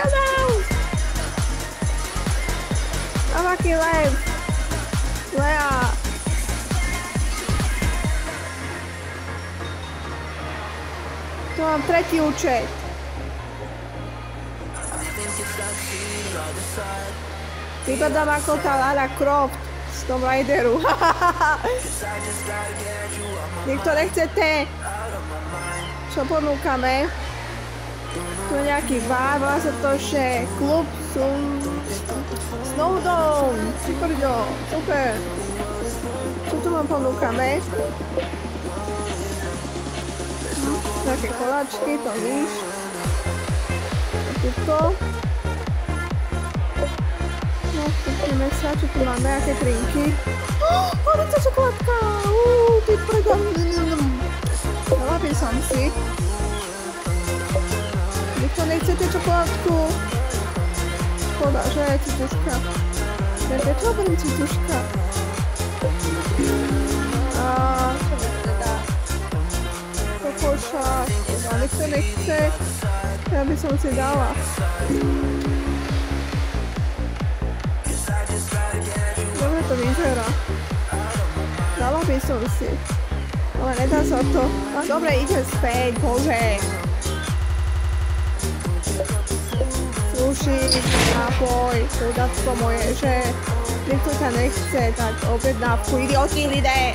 kanál! Avaký live! Lea! Tu mám tretí účet. Vypadám ako tá Lara Croft z Tomb Raideru. Niekto nechcete? Čo ponúkame? Tu je nejaký bar, volá sa to, že klub Snowdon. Super. Čo tu vám ponúkame? Také koláčky, to víš. Tuto. No, pustíme sa, čo tu máme, aké drinky. Horúca čokoládka! Ty predám. Dala by som si. Nikto nechcete čokoládku? Škoda, že je cicuška. Prečo hovorím cicuška? Čo mi teda? Kokoša. Nikto nechce. Ja by som si dala. Dobre to vyzerá. Dala by som si. Ale nedá sa to. Dobre, ide späť, bože. Sushi, nápoj, dodatko moje, že nikto ťa nechce dať objednávku. Idioti lidé!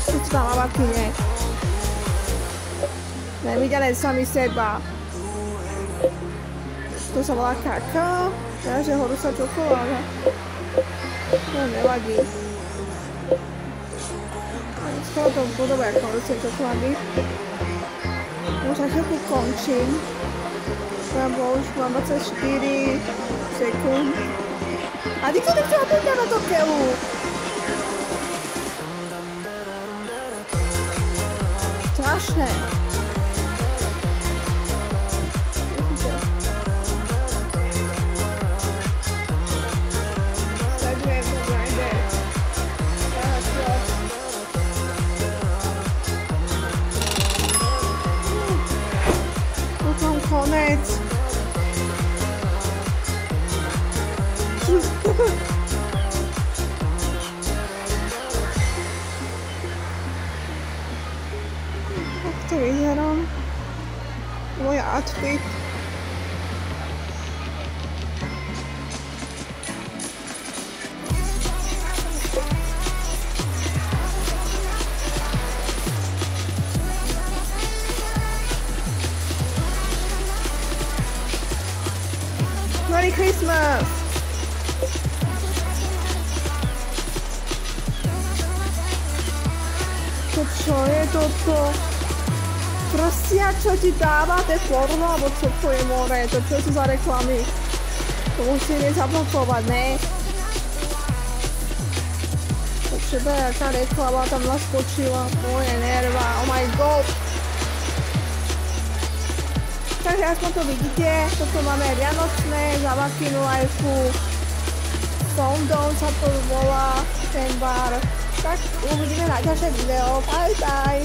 Čo sú tam avakyne? Nevideli sami seba. To sa volá kaká. Teda, že horúca čokoláda. To nevadí. Skoro to podoba ako horúce čokolády. Už na chvíľku končím. Lebo už mám 24 sekúnd. A nikto nechce napríklad na to keľu. Strašné. Konec. Tak to vyzerám. Môj outfit. Merry Christmas! Čo je toto? Prsia, čo ti dáva? To je porno, alebo čo to je more? To čo sú za reklamy? To musíme zablokovať, ne? To čo je, aká reklama tam naskočila? Moje nerva, oh my god! Takže aspoň to vidíte, toto máme vianočné, za Vakinu Life-u. Snowdon sa to volá, ten bar. Tak uvidíme na ďalšie video, bye bye!